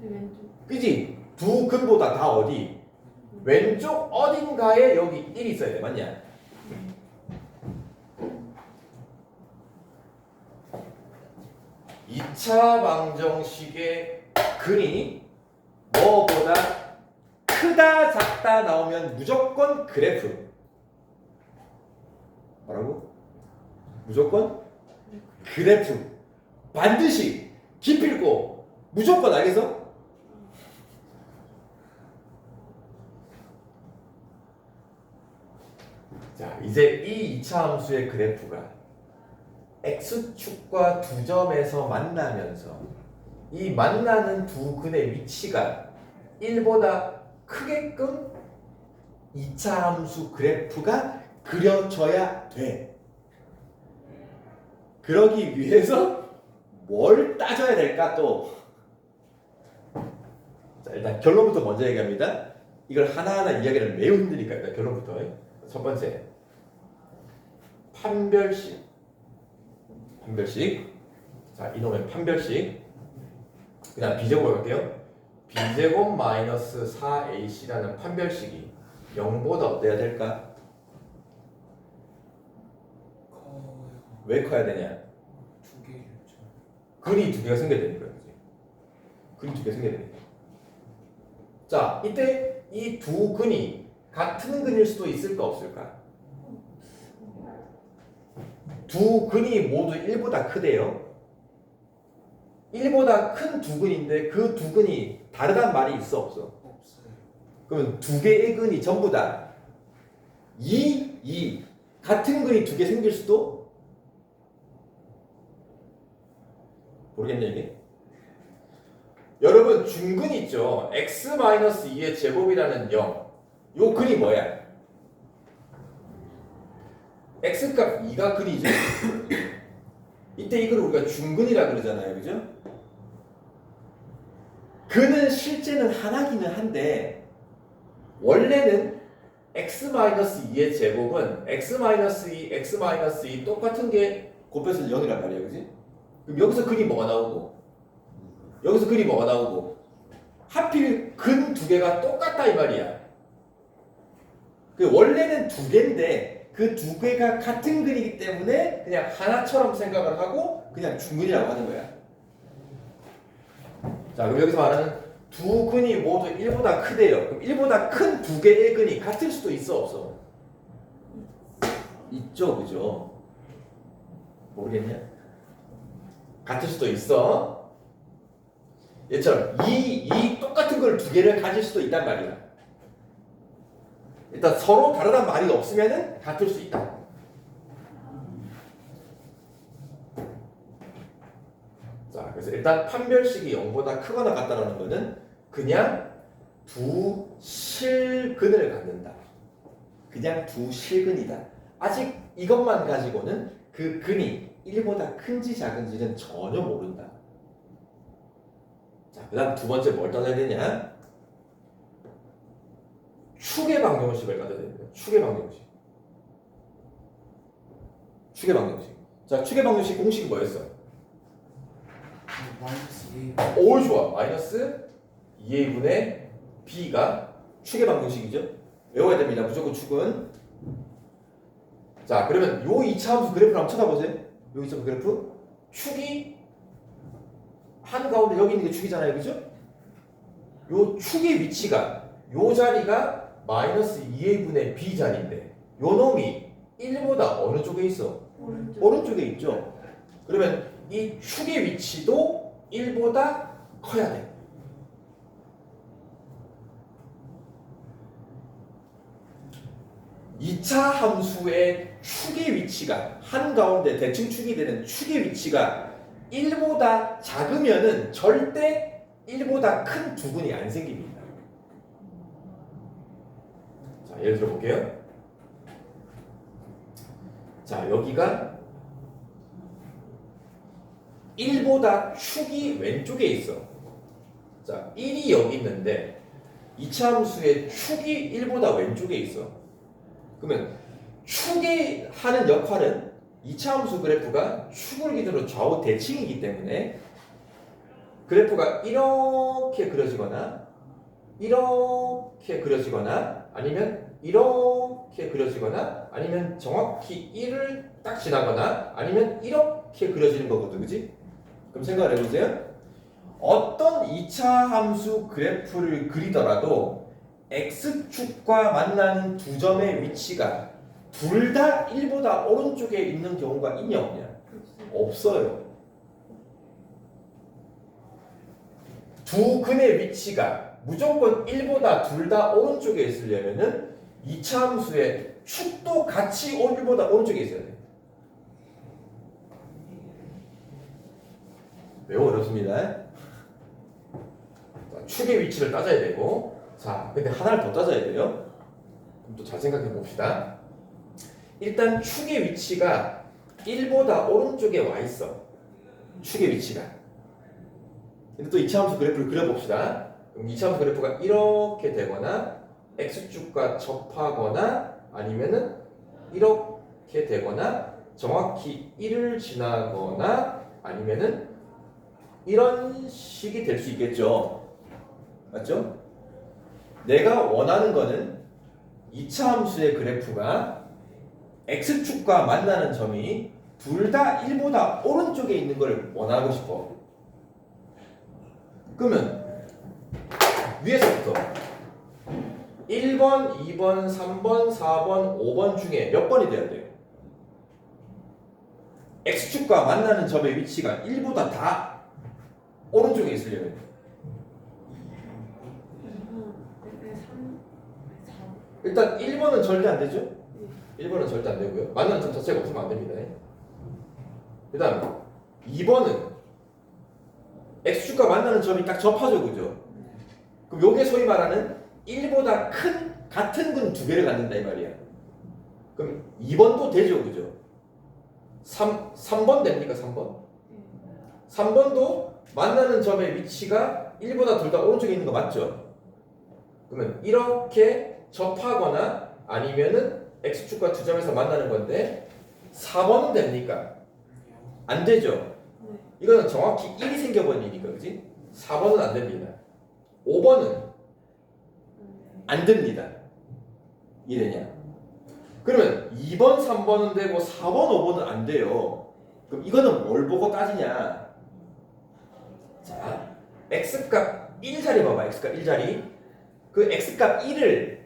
제 왼쪽. 그지? 두 근보다 다 어디? 왼쪽 어딘가에 여기 1이 있어야 돼. 맞냐? 이 2차 방정식의 근이 뭐보다 크다 작다 나오면 무조건 그래프. 뭐라고? 무조건 그래프. 반드시 기필코 무조건. 알겠어? 자, 이제 이 2차 함수의 그래프가 x축과 두 점에서 만나면서 이 만나는 두 근의 위치가 1보다 크게끔 2차 함수 그래프가 그려져야 돼. 그러기 위해서 뭘 따져야 될까 또? 자, 일단 결론부터 먼저 얘기합니다. 이걸 하나하나 이야기를 매우 힘드니까 일단 결론부터. 첫 번째, 판별식. 자, 이놈의 판별식. 그냥 b제곱을 갈게요. b제곱 마이너스 4ac라는 판별식이 0보다 어때야 될까? 왜 커야 되냐? 두 개겠죠. 근이 두 개가 생겨야 되니까. 근이 두 개 생겨야 되니까. 자, 이때 이 두 근이 같은 근일 수도 있을까 없을까? 두 근이 모두 1보다 크대요. 1보다 큰 두 근인데 그 두 근이 다르단 말이 있어 없어? 없어요. 그러면 두 개의 근이 전부 다 2 같은 근이 두 개 생길 수도? 모르겠네 이게. 여러분 중근 있죠. x-2의 제곱이라는 0. 요 근이 뭐야? x값 2가 근이죠. 이때 이걸 우리가 중근이라 그러잖아요. 그죠? 근은 실제는 하나기는 한데 원래는 x-2의 제곱은 x-2, x-2 똑같은 게 곱해서 0이란 말이에요. 그지? 그럼 여기서 근이 뭐가 나오고 여기서 근이 뭐가 나오고 하필 근 두 개가 똑같다 이 말이야. 그 원래는 두 개인데 그 두 개가 같은 근이기 때문에 그냥 하나처럼 생각을 하고 그냥 중근이라고 하는 거야. 자, 그럼 여기서 말하는 두 근이 모두 1보다 크대요. 그럼 1보다 큰 두 개의 근이 같을 수도 있어, 없어? 있죠, 그죠? 모르겠냐? 같을 수도 있어. 얘처럼 이 똑같은 걸 두 개를 가질 수도 있단 말이야. 일단 서로 다르단 말이 없으면은 같을 수 있다. 자, 그래서 일단 판별식이 0보다 크거나 같다라는 거는 그냥 두 실근을 갖는다. 그냥 두 실근이다. 아직 이것만 가지고는 그 근이 1보다 큰지 작은지는 전혀 모른다. 자, 그 다음 두 번째 뭘 따져야 되냐? 축의 방정식을 따져야 됩니다. 축의 방정식. 축의 방정식. 자, 축의 방정식 공식이 뭐였어? 오, 좋아. 마이너스 2a분의 b가 축의 방정식이죠. 외워야 됩니다. 무조건 축은. 자, 그러면 요 2차 함수 그래프를 한번 쳐다보세요. 요 2차 함수 그래프. 축이 한가운데 여기 있는 게 축이잖아요. 그죠? 요 축의 위치가 요 자리가 마이너스 2a분의 b 자리인데 요 놈이 1보다 어느 쪽에 있어? 오른쪽에 있죠. 그러면 이 축의 위치도 1보다 커야 돼. 이 차 함수의 축의 위치가 한가운데 대칭 축이 되는 축의 위치가 1보다 작으면은 절대 1보다 큰 두근이 안 생깁니다. 자, 예를 들어 볼게요. 자, 여기가 1보다 축이 왼쪽에 있어. 자, 1이 여기 있는데 2차 함수의 축이 1보다 왼쪽에 있어. 그러면 축이 하는 역할은 2차 함수 그래프가 축을 기준으로 좌우 대칭이기 때문에 그래프가 이렇게 그려지거나 이렇게 그려지거나 아니면 이렇게 그려지거나 아니면 정확히 1을 딱 지나거나 아니면 이렇게 그려지는 거거든. 그지? 그럼 생각을 해보세요. 어떤 2차 함수 그래프를 그리더라도 X축과 만나는 두 점의 위치가 둘 다 1보다 오른쪽에 있는 경우가 있냐 없냐? 없어요. 두 근의 위치가 무조건 1보다 둘 다 오른쪽에 있으려면은 2차 함수의 축도 같이 1보다 오른쪽에 있어야 돼. 매우 어렵습니다. 자, 축의 위치를 따져야 되고, 자, 근데 하나를 더 따져야 돼요. 그럼 또 잘 생각해 봅시다. 일단 축의 위치가 1보다 오른쪽에 와 있어. 축의 위치가. 근데 또 2차 함수 그래프를 그려봅시다. 그럼 2차 함수 그래프가 이렇게 되거나 X축과 접하거나 아니면은 이렇게 되거나 정확히 1을 지나거나 아니면은 이런 식이 될 수 있겠죠. 맞죠? 내가 원하는 거는 2차 함수의 그래프가 X축과 만나는 점이 둘 다 1보다 오른쪽에 있는 걸 원하고 싶어. 그러면 위에서부터 1번, 2번, 3번, 4번, 5번 중에 몇 번이 돼야 돼요? X축과 만나는 점의 위치가 1보다 다 오른쪽에 있으려면 일단 1번은 절대 안 되죠? 1번은 절대 안 되고요. 만나는 점 자체가 없으면 안 됩니다. 그 다음 2번은 X축과 만나는 점이 딱 접하죠. 그죠? 그럼 요게 소위 말하는 1보다 큰 같은 근 두 개를 갖는다 이 말이야. 그럼 2번도 되죠. 그죠? 3번 됩니까? 3번? 3번도 만나는 점의 위치가 1보다 둘 다 오른쪽에 있는 거 맞죠? 그러면 이렇게 접하거나 아니면은 X축과 두 점에서 만나는 건데 4번은 됩니까? 안 되죠? 이거는 정확히 1이 생겨버린 일이니까 그지? 4번은 안 됩니다. 5번은 안 됩니다. 이래냐? 그러면 2번, 3번은 되고 4번, 5번은 안 돼요. 그럼 이거는 뭘 보고 따지냐? 자, x값 1자리 봐봐. x값 1자리. 그 x값 1을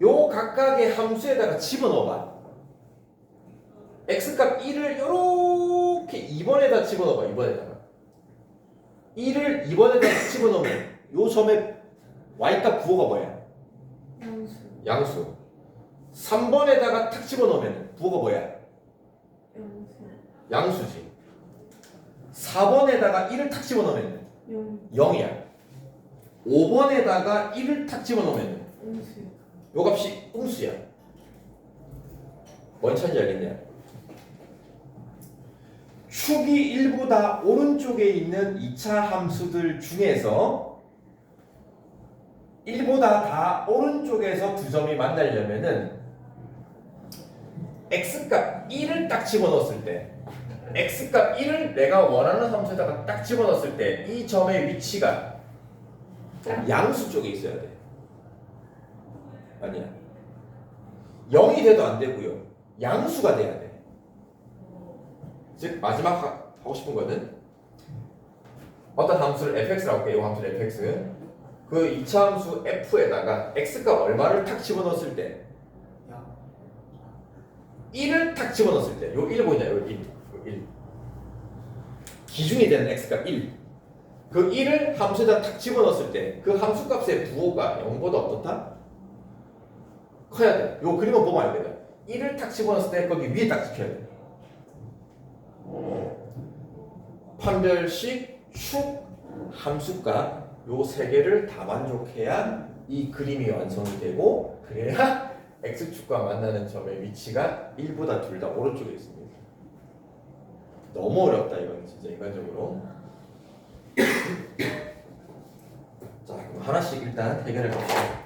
요 각각의 함수에다가 집어넣어봐. x값 1을 요렇게 2번에다 집어넣어봐. 2번에다가 1을 2번에다 집어넣으면 요 점에 y값 9호가 뭐야? 양수. 양수. 3번에다가 탁 집어넣으면 9호가 뭐야? 양수. 양수지. 4번에다가 1을 탁 집어넣으면 영. 0이야. 5번에다가 1을 탁 집어넣으면 음수. 요 값이 음수야. 뭔 차인지 알겠냐? 축이 1보다 오른쪽에 있는 2차 함수들 중에서 1보다 다 오른쪽에서 두 점이 만나려면은 x값 1을 딱 집어넣었을 때 x값 1을 내가 원하는 함수에다가 딱 집어넣었을 때 이 점의 위치가 양수 쪽에 있어야 돼. 아니야. 0이 돼도 안 되고요. 양수가 돼야 돼. 즉 마지막 하고 싶은 거는 어떤 함수를 fx라고 할게요. 이 함수를 fx. 그 2차 함수 f에다가 x값 얼마를 탁 집어넣었을 때 1을 탁 집어넣었을 때 요 1 보이냐? 요 1. 요 1. 기준이 되는 x값 1. 그 1을 함수에다 탁 집어넣었을 때 그 함수값의 부호가 0보다 어떻다? 커야 돼. 요 그림을 보면 알거든. 1을 탁 집어넣었을 때 거기 위에 딱 지켜야 돼. 판별식, 축, 함수값 요 세 개를 다 만족해야 이 그림이 완성이 되고 그래야 x축과 만나는 점의 위치가 1보다 둘 다 오른쪽에 있습니다. 너무 어렵다 이건 진짜 인간적으로. 자 그럼 하나씩 일단 해결해 볼게요.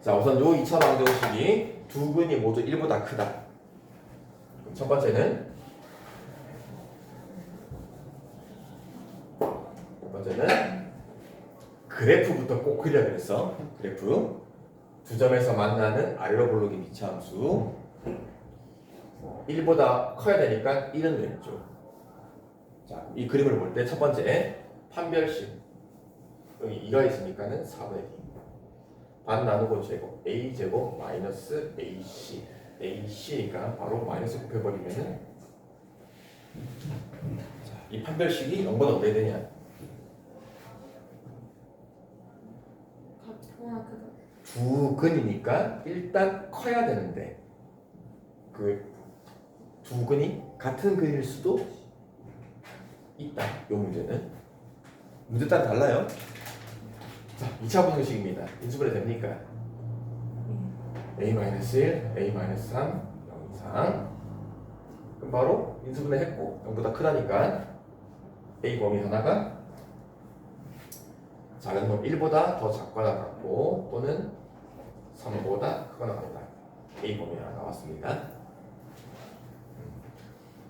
자 우선 요 2차 방정식이 두 근이 모두 1보다 크다. 그럼 첫 번째는 그래프부터 꼭 그려야 그랬어. 그래프 두 점에서 만나는 아래로 볼록이 미차함수 1보다 커야 되니까 1은 왼쪽. 자, 이 그림을 볼 때 첫 번째 판별식 여기 2가 있으니까는 4분의 2 반 나누고 제곱 a 제곱 마이너스 ac ac니까 바로 마이너스 곱해버리면은 자, 이 판별식이 0보다 어떻게 되냐? 같거나 크다. 두 근이니까 일단 커야 되는데 그 두 근이 같은 근일 수도 있다. 이 문제는 문제 따라 달라요. 자, 2차 방정식입니다. 인수분해 됩니까? a-1, a-3, 0 이상. 그럼 바로 인수분해 했고 0보다 크다니까 a 범위 하나가 작은 놈 1보다 더 작거나 같고 또는 3보다 크거나 같다. a 범위 하나 나왔습니다.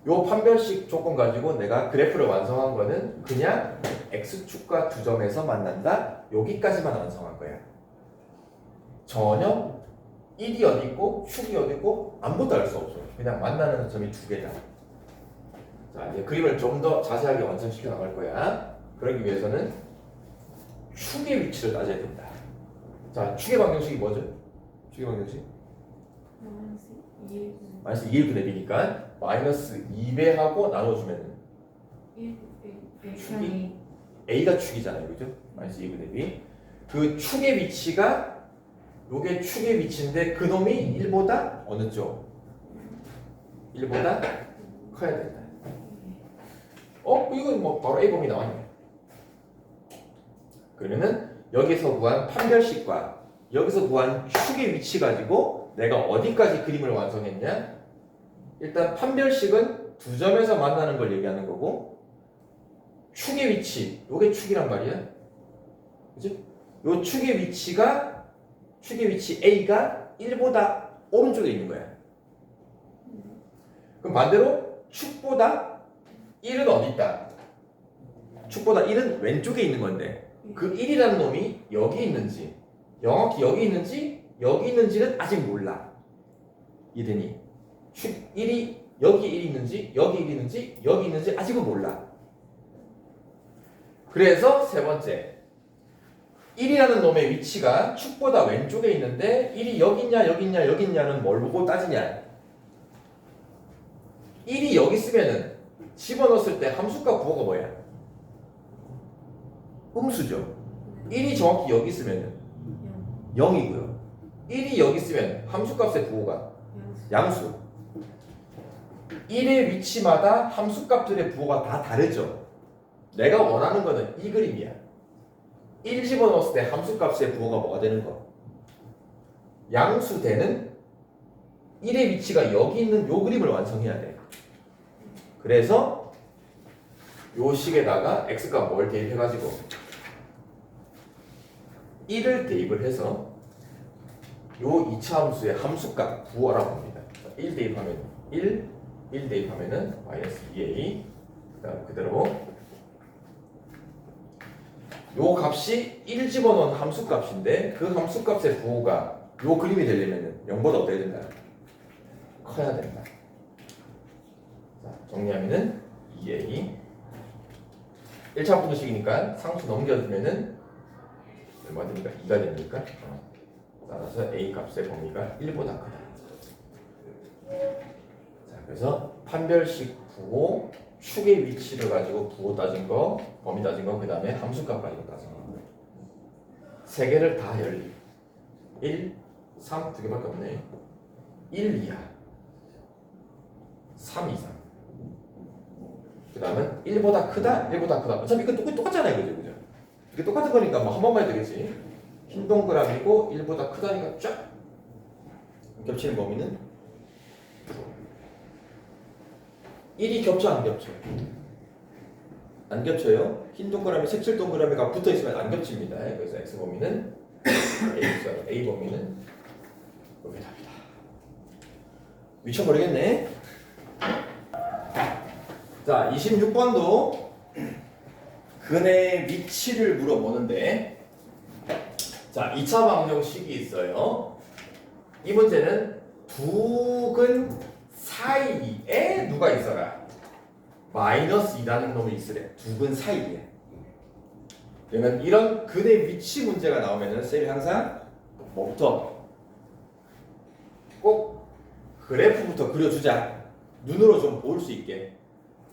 요 판별식 조건 가지고 내가 그래프를 완성한 거는 그냥 x축과 두 점에서 만난다. 여기까지만 완성한 거야. 전혀 1이 어디 있고 축이 어디 있고 아무것도 알 수 없어. 그냥 만나는 점이 두 개다. 자 이제 그림을 좀 더 자세하게 완성시켜 나갈 거야. 그러기 위해서는 축의 위치를 따져야 된다. 자 축의 방정식이 뭐죠? 축의 방정식? 마이너스 2. 마이너스 2분의 b니까 마이너스 2배하고 나눠주면 1. 축이 a가 축이잖아요, 그죠? 마이너스 2분의 b. 그 축의 위치가 요게 축의 위치인데 그 놈이 1보다 어느 쪽? 1보다 커야 된다. 이건 뭐 바로 a 범위 나왔네. 그러면은 여기서 구한 판별식과 여기서 구한 축의 위치 가지고 내가 어디까지 그림을 완성했냐? 일단 판별식은 두 점에서 만나는 걸 얘기하는 거고 축의 위치, 요게 축이란 말이야. 그죠? 요 축의 위치 A가 1보다 오른쪽에 있는 거야. 그럼 반대로 축보다 1은 어디 있다? 축보다 1은 왼쪽에 있는 건데 그 1이라는 놈이 여기 있는지 정확히 여기 있는지는 아직 몰라. 이해되니? 축 1이 여기 1이 있는지 여기 1이 있는지 여기 있는지 아직은 몰라. 그래서 세 번째 1이라는 놈의 위치가 축보다 왼쪽에 있는데 1이 여기 있냐 여기 있냐 여기 있냐는 뭘 보고 따지냐. 1이 여기 있으면은 집어넣었을 때 함수값 부호가 뭐야? 음수죠. 1이 정확히 여기 있으면은 0이고요. 1이 여기 있으면 함수값의 부호가 양수. 1의 위치마다 함수값들의 부호가 다 다르죠. 내가 원하는 거는 이 그림이야. 1 집어넣었을 때 함수값의 부호가 뭐가 되는 거? 양수 되는 1의 위치가 여기 있는 요 그림을 완성해야 돼. 그래서 요 식에다가 x값 뭘 대입해가지고 1을 대입을 해서 요 2차 함수의 함수값 부호라고 합니다. 1 대입하면 1 대입하면은 마이너스 2a 그다음 그대로 요 값이 1 집어넣은 함수값인데 그 함수값의 부호가 요 그림이 되려면은 0보다 어떻게 된다? 커야 된다. 자, 정리하면은 2a 1차 분수식이니까 상수 넘겨주면은 얼마 됩니까? 2가 됩니까? 따라서 a 값의 범위가 1보다 크다. 자, 그래서 판별식 부호 축의 위치를 가지고 부호 따진 거, 범위 따진 거, 그 다음에 함수값 가지고 따진 거. 세 개를 다 열리. 1, 3 두 개밖에 없네. 1 이하, 3 이상. 그 다음은 1보다 크다, 1보다 크다. 어차피 이거 똑같잖아요, 그죠? 이게 똑같은 거니까 뭐 한 번만 해도 되겠지. 흰 동그라미고 1보다 크다니까 쫙 겹치는 범위는 1이 겹쳐 안 겹쳐? 안 겹쳐요. 흰 동그라미, 색칠 동그라미가 붙어 있으면 안 겹칩니다. 그래서 x 범위는 a 범위는 여기 답이다. 미쳐버리겠네. 자, 26번도 근의 위치를 물어보는데, 자, 2차 방정식이 있어요. 이 문제는 두 근 사이에 누가 있어라? 마이너스 2라는 놈이 있으래. 두 근 사이에. 그러면 이런 근의 위치 문제가 나오면은 쌤이 항상 뭐부터? 꼭 그래프부터 그려주자. 눈으로 좀 볼 수 있게.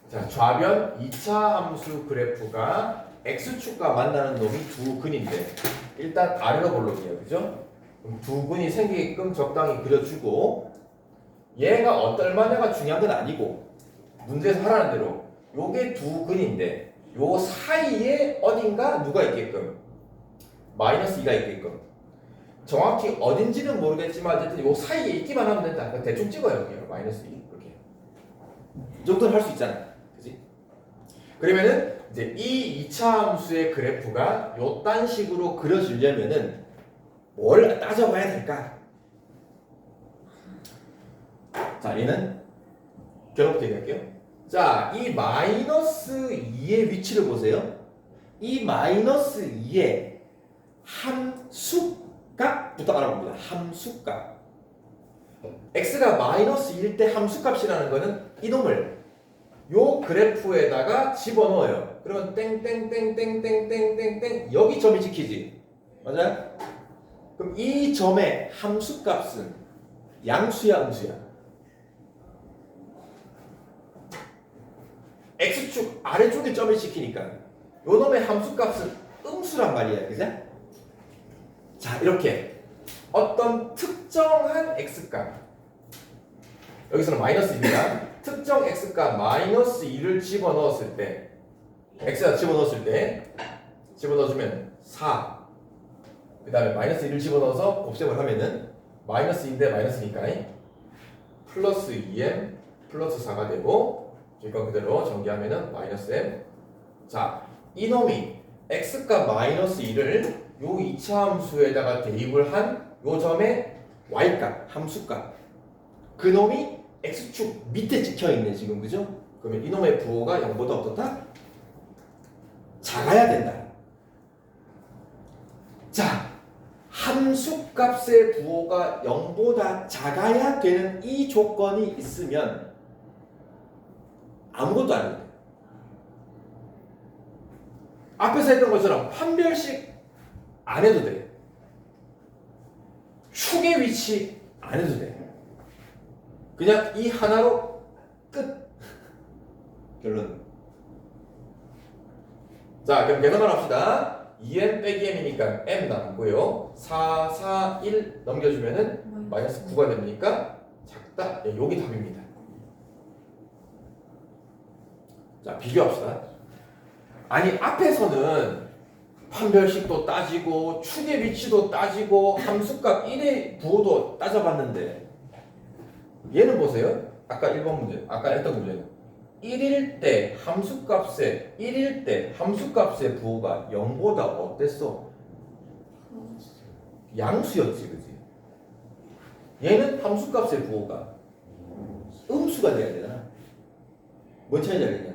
자, 좌변 2차 함수 그래프가 x축과 만나는 놈이 두 근인데 일단 아래로 볼록이에요. 그죠? 그럼 두 근이 생기게끔 적당히 그려주고 얘가 얼마냐가 중요한 건 아니고 문제에서 하라는 대로 요게 두 근인데 요 사이에 어딘가 누가 있게끔 마이너스 2가 있게끔 정확히 어딘지는 모르겠지만 어쨌든 요 사이에 있기만 하면 된다. 그러니까 대충 찍어요. 여기 마이너스 2 이렇게 이 정도는 할 수 있잖아. 그지? 그러면은 이제 이 2차 함수의 그래프가 요딴 식으로 그려지려면은 뭘 따져봐야 될까? 자, 얘는 결론부터 얘기할게요. 자, 이 마이너스 2의 위치를 보세요. 이 마이너스 2의 함수값부터 알아봅니다. 함수값. x가 마이너스 1일 때 함수값이라는 거는 이놈을 요 그래프에다가 집어넣어요. 그러면 땡땡땡땡땡땡땡땡 여기 점이 찍히지. 맞아요? 그럼 이 점의 함수값은 양수야, 음수야? x축 아래쪽에 점을 찍히니까 요 놈의 함수값은 음수란 말이야. 그죠? 자, 이렇게 어떤 특정한 x값 여기서는 마이너스 2입니다. 특정 x값 마이너스 2를 집어넣었을 때 x가 집어넣어주면 4 그 다음에 마이너스 1을 집어넣어서 곱셈을 하면은 마이너스 2인데 마이너스니까 플러스 2m 플러스 4가 되고 이건 그대로 전개하면은 마이너스 m. 자, 이놈이 x값 마이너스 2를 요 2차 함수에다가 대입을 한 요 점의 y값 함수값 그 놈이 x축 밑에 찍혀있네 지금. 그죠? 그러면 이놈의 부호가 0보다 어떻다? 작아야 된다. 자, 함수값의 부호가 0보다 작아야 되는 이 조건이 있으면 아무것도 아닙니다. 앞에서 했던 것처럼 판별식 안 해도 돼. 축의 위치 안 해도 돼. 그냥 이 하나로 끝. 결론. 자, 그럼 계산만 합시다. 2n 빼기 m이니까 m 남고요. 4, 4, 1 넘겨주면은 마이너스 9가 됩니까? 작다. 네, 여기 답입니다. 자, 비교합시다. 아니, 앞에서는 판별식도 따지고 축의 위치도 따지고 함수값 1의 부호도 따져봤는데 얘는 보세요. 아까 1번 문제, 아까 했던 문제는 1일 때 함수값의 부호가 0보다 어땠어? 양수였지, 그지? 얘는 함수값의 부호가 음수가 돼야 되잖아. 뭔 차이인지 알겠냐?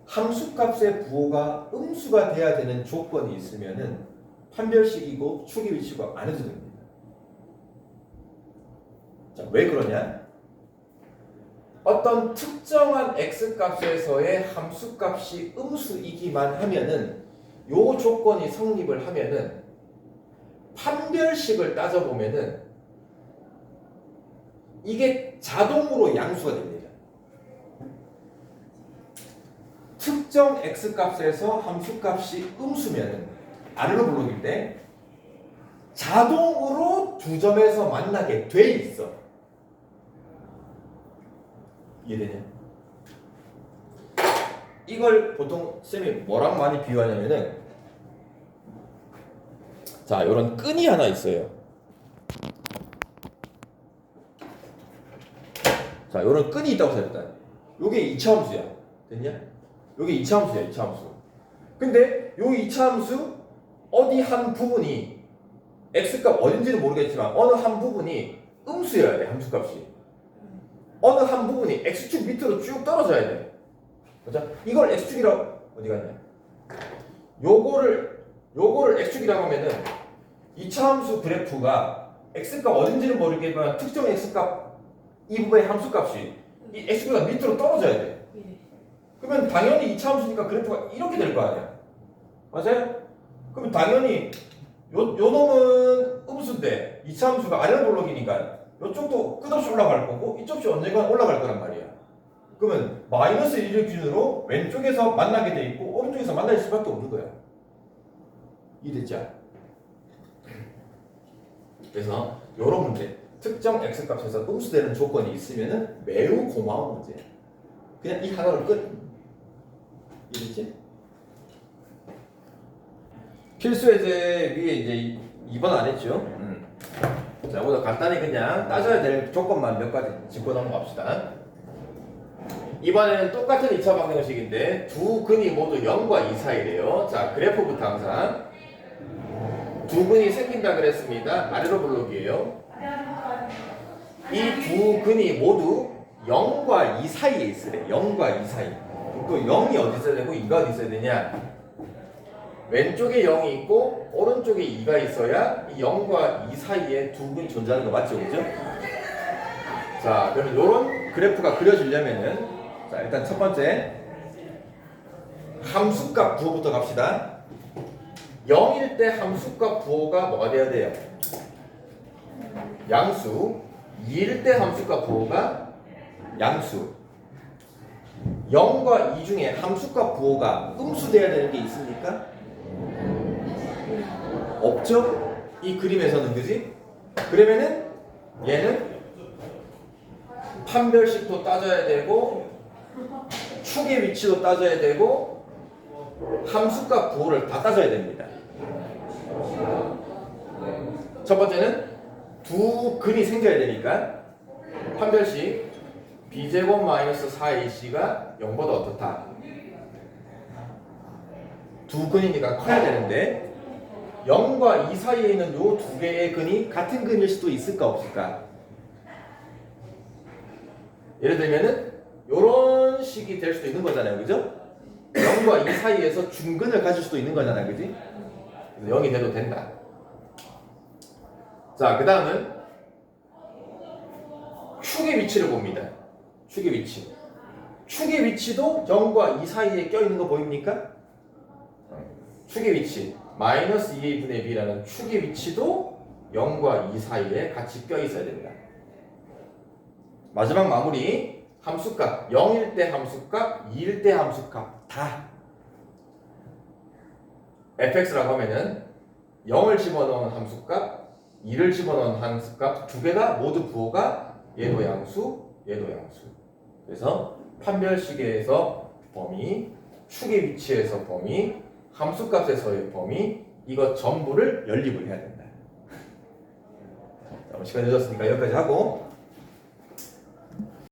함수값의 부호가 음수가 돼야 되는 조건이 있으면은 판별식이고 축의 위치가 안 해도 됩니다. 자, 왜 그러냐? 어떤 특정한 x값에서의 함수값이 음수이기만 하면은 요 조건이 성립을 하면은 판별식을 따져보면은 이게 자동으로 양수가 됩니다. 특정 x값에서 함수값이 음수면은 아래로 블록인데 자동으로 두 점에서 만나게 돼 있어. 이해되냐? 이걸 보통 쌤이 뭐랑 많이 비유하냐면은 자, 요런 끈이 하나 있어요. 자, 요런 끈이 있다고 생각해. 요게 이차함수야. 됐냐? 요게 이차함수야, 이차함수. 근데 요 이차함수 어디 한 부분이 x값 어딘지는 모르겠지만 어느 한 부분이 음수여야 돼, 함수값이. 어느 한 부분이 x축 밑으로 쭉 떨어져야 돼. 그죠? 이걸 x축이라고 어디 갔냐? 요거를 x축이라고 하면은 이차함수 그래프가 x값 어딘지는 모르겠지만 특정 x값 이 부분의 함수값이 이 x보다 밑으로 떨어져야 돼. 그러면 당연히 이차함수니까 그래프가 이렇게 될 거 아니야. 맞아요? 그럼 당연히 요 놈은 음수인데 이차함수가 아래로 블록이니까 이쪽도 끝없이 올라갈 거고 이쪽도 언젠가 올라갈 거란 말이야. 그러면 마이너스 1을 기준으로 왼쪽에서 만나게 돼 있고 오른쪽에서 만날 수밖에 없는 거야. 이해됐죠? 그래서 이런 문제, 특정 x값에서 음수되는 조건이 있으면은 매우 고마운 문제야. 그냥 이 하나로 끝. 이해됐지? 필수 예제 위에 이제 2번 안 했죠? 자, 오늘 간단히 그냥 따져야 될 조건만 몇 가지 짚고 넘어갑시다. 이번에는 똑같은 2차 방정식인데 두 근이 모두 0과 2 사이래요. 자, 그래프부터 항상 두 근이 생긴다 그랬습니다. 아래로 블록이에요. 이 두 근이 모두 0과 2 사이에 있으래. 0과 2 사이. 또 0이 어디 있어야 되고 2가 어디 있어야 되냐? 왼쪽에 0이 있고 오른쪽에 2가 있어야 이 0과 2 사이에 두 근이 존재하는 거 맞죠? 그죠? 자, 그러면 이런 그래프가 그려지려면은 자, 일단 첫 번째 함수값 부호부터 갑시다. 0일 때 함수값 부호가 뭐가 돼야 돼요? 양수. 2일 때 함수값 부호가 양수. 0과 2 중에 함수값 부호가 음수돼야 되는 게 있습니까? 없죠? 이 그림에서는, 그지? 그러면은 얘는 판별식도 따져야 되고 축의 위치도 따져야 되고 함수값 부호를 다 따져야 됩니다. 첫 번째는 두 근이 생겨야 되니까 판별식 b제곱 마이너스 4ac가 0보다 어떻다? 두 근이니까 커야 되는데 0과 2 사이에 있는 요 두 개의 근이 같은 근일 수도 있을까 없을까? 예를 들면은 요런 식이 될 수도 있는 거잖아요. 그죠? 0과 2 사이에서 중근을 가질 수도 있는 거잖아요. 그지? 그래서 0이 돼도 된다. 자, 그 다음은 축의 위치를 봅니다. 축의 위치. 축의 위치도 0과 2 사이에 껴있는 거 보입니까? 축의 위치 마이너스 2a분의 b라는 축의 위치도 0과 2 사이에 같이 껴 있어야 됩니다. 마지막 마무리 함수값 0일 때 함수값 2일 때 함수값 다 fx라고 하면은 0을 집어넣은 함수값 2를 집어넣은 함수값 두 개가 모두 부호가 얘도 양수 얘도 양수. 그래서 판별식에서 범위 축의 위치에서 범위 함수값에서의 범위 이거 전부를 연립을 해야 된다. 자, 시간 늦었으니까 여기까지 하고